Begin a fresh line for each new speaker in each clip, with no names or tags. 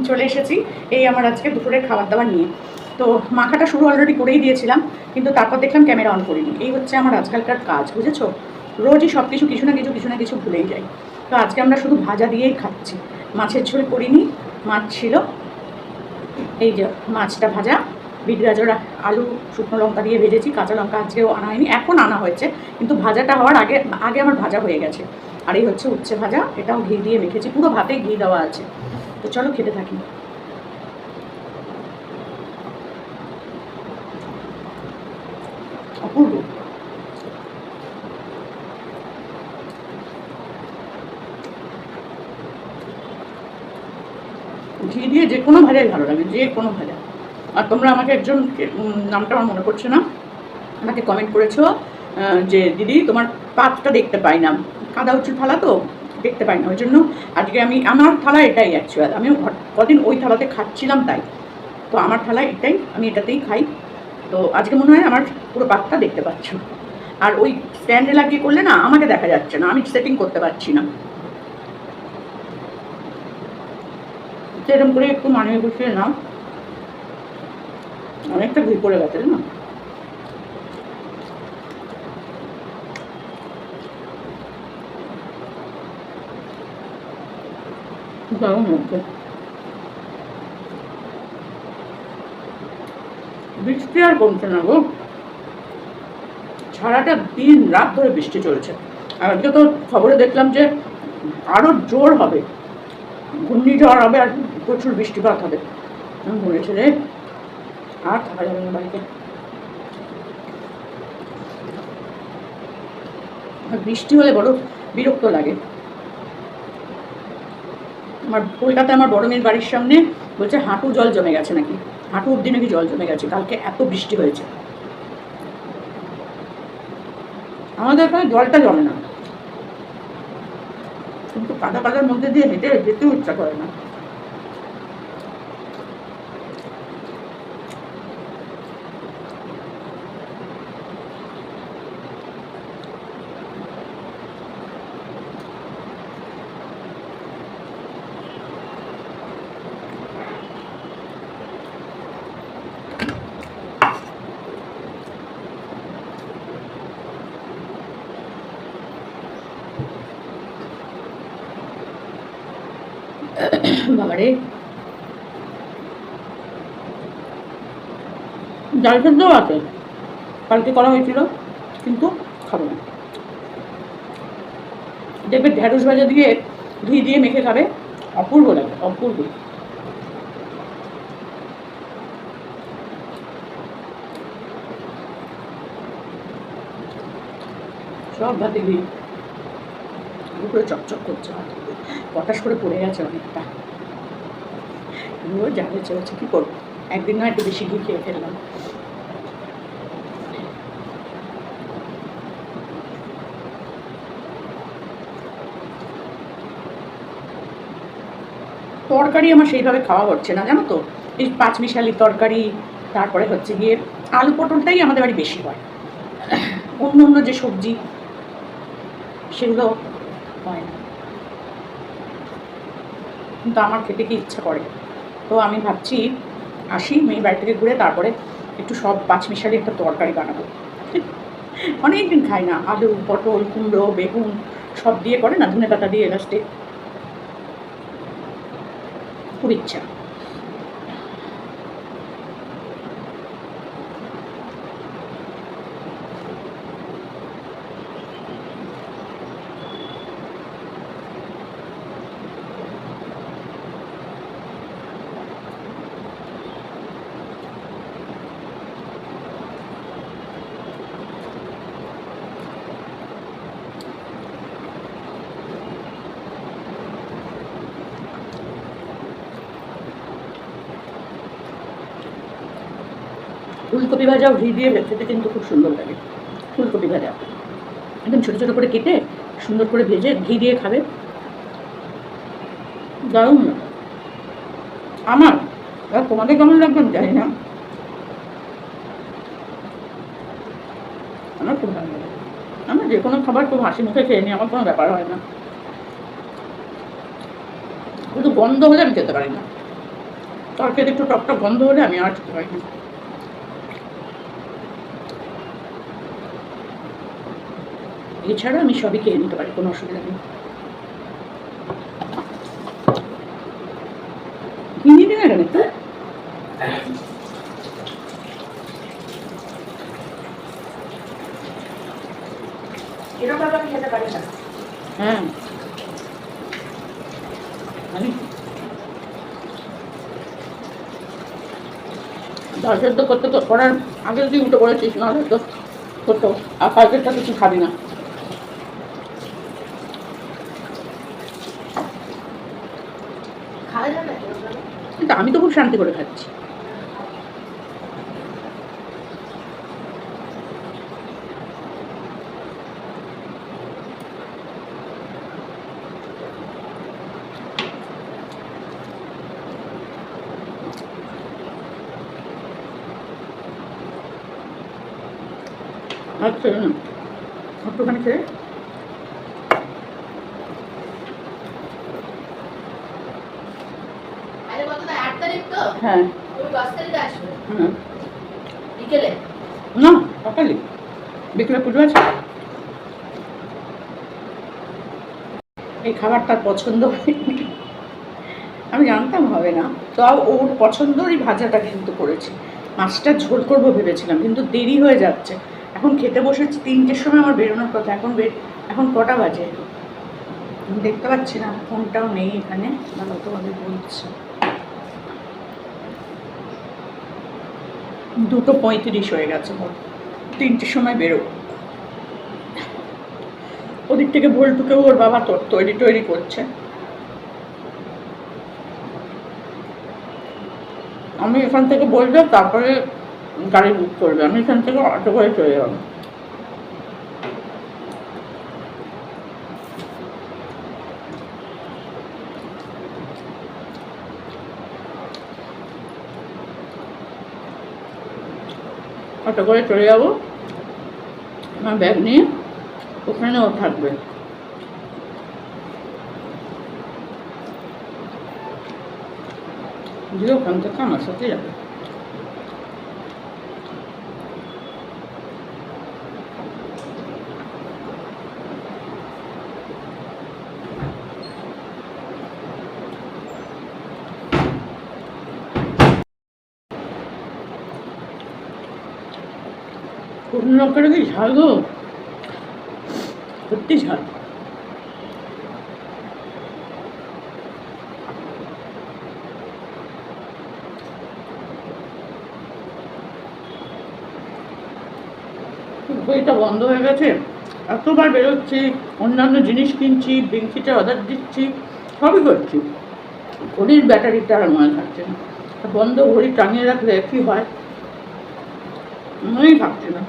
চলে এসেছি এই আমার আজকে দুপুরের খাবার দাবার নিয়ে। তো মাখাটা শুরু অলরেডি করেই দিয়েছিলাম, কিন্তু তারপর দেখলাম ক্যামেরা অন করিনি। এই হচ্ছে আমার আজকালকার কাজ, বুঝেছো? রোজই সব কিছু কিছু না কিছু ভুলেই যাই। তো আজকে আমরা শুধু ভাজা দিয়েই খাচ্ছি, মাছের ঝোল করিনি। মাছ ছিল, এই যে মাছটা ভাজা, বিট গাজর আলু শুকনো লঙ্কা দিয়ে ভেজেছি, কাঁচা লঙ্কা আজকেও আনা হয়নি, এখন আনা হয়েছে, কিন্তু ভাজাটা হওয়ার আগে আগে আমার ভাজা হয়ে গেছে। আর এই হচ্ছে উচ্ছে ভাজা, এটাও ঘি দিয়ে মেখেছি, পুরো ভাতে ঘি দেওয়া আছে। তো চলো খেতে থাকি। অপূর্ব। ঘি দিয়ে যে কোনো ভাজাই ভালো লাগে, যে কোনো ভাজা। আর তোমরা আমাকে একজন, নামটা আমার মনে পড়ছে না, আমাকে কমেন্ট করেছো যে দিদি তোমার পাতটা দেখতে পাই না, কাদা উঁচু থালা তো দেখতে পাই না, ওই জন্য আজকে আমি আমার থালা এটাই অ্যাকচুয়াল, আমি কদিন ওই থালাতে খাচ্ছিলাম তাই। তো আমার থালা এটাই, আমি এটাতেই খাই। তো আজকে মনে হয় আমার পুরো পাতটা দেখতে পাচ্ছ। আর ওই স্ট্যান্ডে লাগিয়ে করলে না আমাকে দেখা যাচ্ছে না, আমি সেটিং করতে পারছি না। সেরকম করে একটু মানিয়ে গুছিয়ে নাও, অনেকটা ঘি পড়ে গেছে না। দারুণ হচ্ছে। বৃষ্টি আর কমছে না গো, সারাটা দিন রাত ধরে বৃষ্টি চলছে। আর আজকে তো খবরে দেখলাম যে আরো জোর হবে, ঘূর্ণিঝড় হবে আর প্রচুর বৃষ্টিপাত হবে। আমি বলেছি রে, আর থাকা যাবে না বাড়িতে। বৃষ্টি হলে বড় বিরক্ত লাগে। আমার কলকাতায় আমার বড় মেয়ের বাড়ির সামনে বলছে হাঁটু জল জমে গেছে নাকি, হাঁটু অব্দি নাকি জল জমে গেছে, কালকে এত বৃষ্টি হয়েছে। আমাদের এখানে জলটা জমে না, কিন্তু কাদা কাদার মধ্যে দিয়ে হেঁটে যেতেও ইচ্ছা করে না। বাবারে, ডাল সেদ্ধও আছে, কালকে করা হয়েছিল, কিন্তু খাবো না। দেখবে ঢেঁড়স ভাজা দিয়ে ঘি দিয়ে মেখে খাবে, অপূর্ব লাগে, অপূর্ব। সব ভাতে ঘি, উপরে চকচক করছে, পটাশ করে পড়ে গেছে অনেকটা। যা হয়েছে হচ্ছে, কী করবো, একদিন নয় একটু বেশি ঘি খেয়ে ফেললাম। তরকারি আমার সেইভাবে খাওয়া হচ্ছে না, জানো তো, এই পাঁচমিশালি তরকারি, তারপরে হচ্ছে গিয়ে আলু পটলটাই আমাদের বাড়ি বেশি হয়, অন্য অন্য যে সবজি সেগুলো হয় না, কিন্তু আমার খেতে কি ইচ্ছা করে। তো আমি ভাবছি আসি মেয়ের বাড়ি থেকে ঘুরে, তারপরে একটু সব পাঁচমিশালি একটা তরকারি বানাবো। অনেকদিন খাই না, আলু পটল কুমড়ো বেগুন সব দিয়ে করে না, ধনে পাতা দিয়ে লাস্টে, খুব ইচ্ছা। ফুলকপি ভাজাও ঘি দিয়ে খেতে কিন্তু খুব সুন্দর লাগে। ফুলকপি ভাজা একদম ছোটো ছোটো করে কেটে সুন্দর করে ভেজে ঘি দিয়ে খাবে, দারুণ না আমার। তোমাদের কেমন লাগবে আমি জানি না, আমার খুব ভালো লাগে। আমার যে কোনো খাবার খুব হাসি মুখে খেয়ে নিই, আমার কোনো ব্যাপার হয় না, শুধু গন্ধ হলে আমি খেতে পারি না। তরকারিতে একটু টকটক গন্ধ হলে আমি আর খেতে পারি না। এছাড়া আমি সবই খেয়ে নিতে পারি, কোনো অসুবিধা নেই। কিনে নেবে কেন একটু? এরকম আমি খেতে পারি না। হ্যাঁ ডাল সেদ্ধ করতে তো করার আগে যদি উঠে পড়েছিস, নাহলে তো করতো। আর কালকেরটা তো তুই খাবি না। কিন্তু আমি তো খুব শান্তি করে খাচ্ছি। আচ্ছা একটুখানি খেয়ে হ্যাঁ বিকেলে না সকালে বিকেলে পুজো আছে। এই খাবারটা পছন্দ আমি জানতাম হবে না, তো ওর পছন্দেরই ভাজাটা কিন্তু করেছি। মাছটা ঝোল করবো ভেবেছিলাম, কিন্তু দেরি হয়ে যাচ্ছে। এখন খেতে বসেছি 3টের সময় আমার বেরোনোর কথা। এখন কটা বাজে দেখতে পাচ্ছি না, ফোনটাও নেই এখানে, ভালো তোমাদের বলছি। 2:35 হয়ে গেছে, 3টের সময় বেরো। ওদিক থেকে ভোল্টুকেও ওর বাবা তৈরি করছে। আমি এখান থেকে বলবো, তারপরে গাড়ি বুক করবে। আমি এখান থেকে অটো করে চলে যাবো। অটো করে চলে যাবো, আমার ব্যাগ নিয়ে ওখানে ও থাকবে। দিয়ে ওখান থেকে আমার সাথে যাবে। শুকনো লঙ্কাটা কি ঝাল গো, সত্যি ঝাল। বইটা বন্ধ হয়ে গেছে, এতবার বেরোচ্ছি, অন্যান্য জিনিস কিনছি, ব্লিঙ্কিটে অর্ডার দিচ্ছি, সবই করছি, ঘড়ির ব্যাটারিটা আর মনে থাকছে না। বন্ধ ঘড়ি টাঙিয়ে রাখলে কি হয়, মনেই থাকছে না।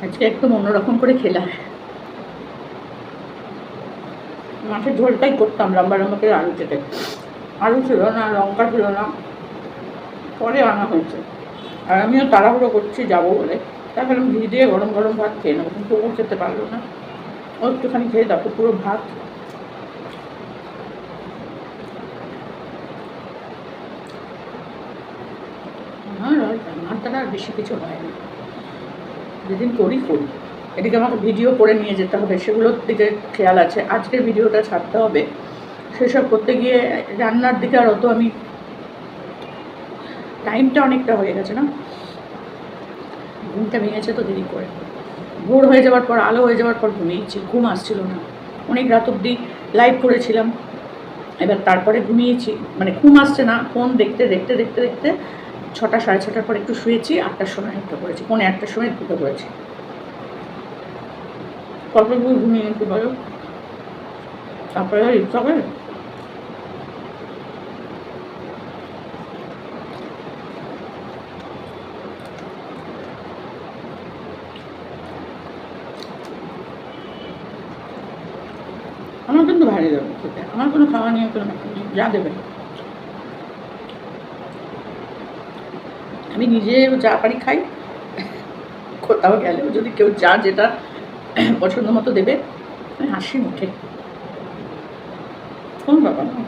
আজকে একদম অন্যরকম করে খেলাম। মাছের ঝোলটাই করতাম লম্বা লম্বা করে আলু কেটে। আলু ছিল না, লঙ্কা ছিল না, পরে আনা হয়েছে। আর আমিও তাড়াহুড়ো করছি যাবো বলে, তারপরে আমি ঘি দিয়ে গরম গরম ভাত খেয়ে নেবো, কিন্তু ও খেতে পারলো না। ও একটুখানি খেয়ে দেখো পুরো ভাত। আমার দ্বারা আর বেশি কিছু হয় না, যেদিন করি। এদিকে আমাকে ভিডিও করে নিয়ে যেতে হবে, সেগুলোর দিকে খেয়াল আছে। আজকের ভিডিওটা ছাড়তে হবে, সেসব করতে গিয়ে রান্নার দিকে আর অত আমি টাইমটা অনেকটা হয়ে গেছে না। ঘুমটা ভেঙেছে তো দেরি করে, ভোর হয়ে যাওয়ার পর, আলো হয়ে যাওয়ার পর ঘুমিয়েছি। ঘুম আসছিল না, অনেক রাত অবধি লাইভ করেছিলাম। এবার তারপরে ঘুমিয়েছি, মানে ঘুম আসছে না, ফোন দেখতে দেখতে দেখতে দেখতে 6টা 6:30টার পর একটু শুয়েছি, 8টার সময় একটু করেছি, 8:45টার সময় দুটো করেছি। কত ঘুমিয়ে নিতে পারো, তারপরে আর ইচ্ছা করে। আমার কিন্তু ভারী দেবে খেতে, আমার কোনো খাওয়া নিয়ে কোনো ব্যাপার নেই, যা দেবে। আমি নিজে যা পারি খাই, কোথাও গেলেও যদি কেউ যা যেটা পছন্দ মতো দেবে আমি হাসি মুখে, কোন ব্যাপার না।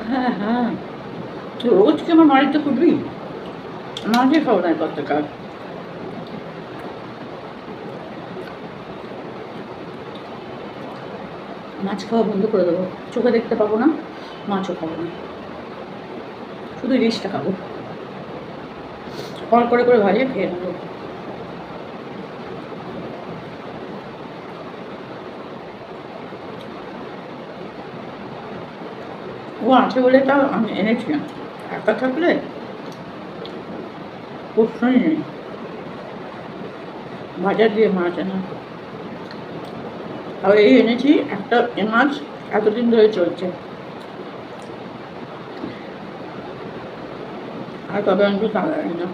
হ্যাঁ হ্যাঁ, রোজ কি আমার বাড়িতে করবি? মাঝে খাবো না কত কাজ। মাছ খাওয়া বন্ধ করে দেবো, চোখে দেখতে পাবো না, মাছও খাবো না, শুধু ইলিশটা খাবো, কল করে করে ভাজিয়ে খেয়ে নেবো। ও আছে বলে তাও আমি এনেছি না, একা থাকলে প্রশ্নই নেই। বাজার দিয়ে মাছ আনা, আর এই এনেছি একটা মাছ, এতদিন ধরে চলছে, আর তবে আমি তো তাড়া না।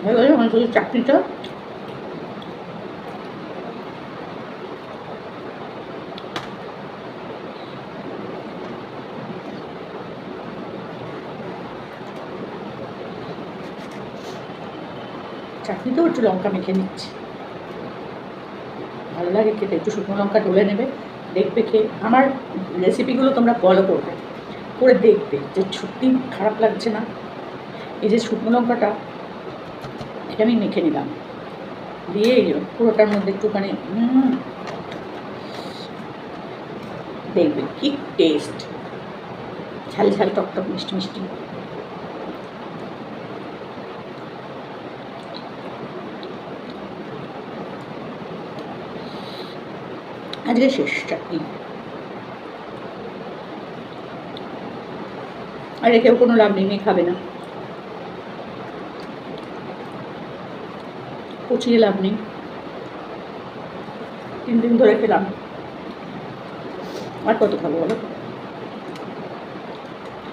হয়ে গেছে আমার শুধু চাটনিটা, চাটনিতেও একটু লঙ্কা মেখে নিচ্ছি, ভালো লাগে খেতে, একটু শুকনো লঙ্কা ডলে নেবে, দেখবে খেয়ে। আমার রেসিপিগুলো তোমরা ফলো করবে, করে দেখবে যে সত্যি খারাপ লাগছে না। এই যে শুকনো লঙ্কাটা, এটা আমি মেখে নিলাম, দিয়ে পুরোটার মধ্যে একটুখানি দেখবে কি টেস্ট, ঝাল ঝাল টক টক মিষ্টি মিষ্টি। আজকে শেষ চাটনি, আর কেউ কোনো লাভ নেই, খাবে না, পচিয়ে লাভ নেই, 3 দিন ধরে খেলাম, আর কত খাবো বলো।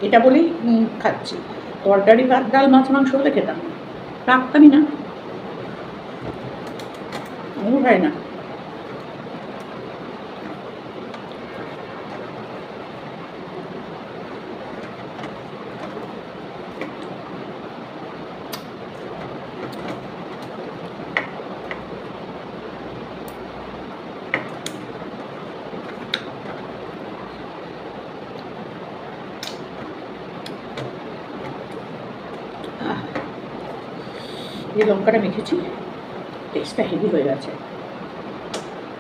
এটা বলেই খাচ্ছি, তরকারি ভাত ডাল মাছ মাংস হলে খেতাম না, রাখতামই না, ও খাই না। এই লঙ্কাটা মেখেছি, টেস্টটা হেভি হয়ে গেছে।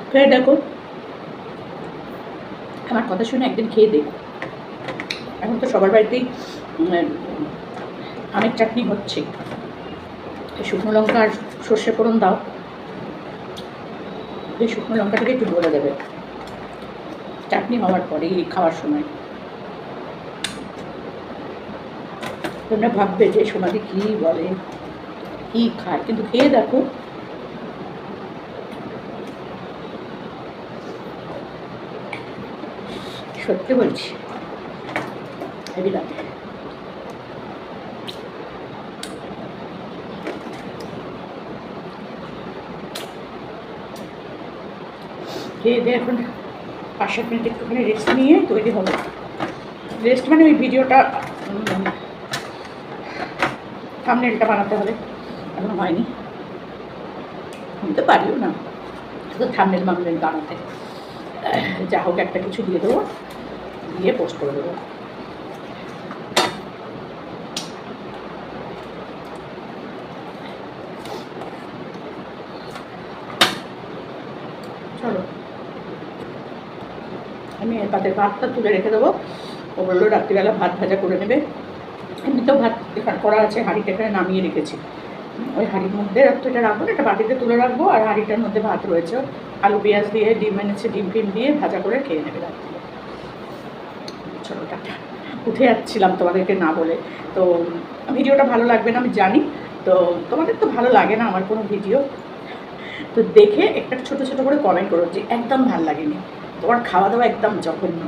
খেয়ে দেখো, আমার কথা শুনে একদিন খেয়ে দেখো। এখন তো সবার বাড়িতেই আমের চাটনি হচ্ছে, শুকনো লঙ্কা আর সর্ষে ফোড়ন দাও, এই শুকনো লঙ্কাটাকে একটু বলে দেবে চাটনি হওয়ার পরে খাওয়ার সময়। তোমরা ভাববে যে সোনালি কী বলে, কী খায়, কিন্তু খেয়ে দেখো, সত্যি বলছি হেভি লাগে। খেয়ে দিয়ে এখন 5-7 মিনিট একটুখানি রেস্ট নিয়ে তৈরি হবে। রেস্ট মানে ওই ভিডিওটা থাম্বনেলটা বানাতে হবে, এখনো হয়নি, হতে পারিও না, শুধু থাম্বনেল বানাতে। যা হোক একটা কিছু দিয়ে দেবো, দিয়ে পোস্ট করে দেবো। চলো আমি তাদের ভাতটা তুলে রেখে দেবো। ও বললো রাত্রিবেলা ভাত ভাজা করে নেবে, এমনিতেও ভাত করা আছে, হাঁড়িটা এখানে নামিয়ে রেখেছি। ওই হাঁড়ির মধ্যে তো এটা রাখবো, একটা বাটিতে তুলে রাখবো, আর হাঁড়িটার মধ্যে ভাত রয়েছে, আলু পেঁয়াজ দিয়ে ডিম এনেছে, ডিম ফিম দিয়ে ভাজা করে খেয়ে নেবে রাত্রে। চলো টাটা। উঠে যাচ্ছিলাম তোমাদেরকে না বলে, তো ভিডিওটা ভালো লাগবে না আমি জানি, তো তোমাদের তো ভালো লাগে না আমার কোনো ভিডিও, তো দেখে একটা ছোটো ছোটো করে কমেন্ট করো যে একদম ভালো লাগেনি, তোমার খাওয়া দাওয়া একদম জঘন্য,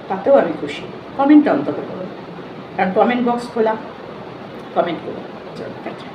তাতেও আমি খুশি। কমেন্টটা অন্তত করো, কারণ কমেন্ট বক্স খোলা, কমেন্ট করো। চলো টাটা।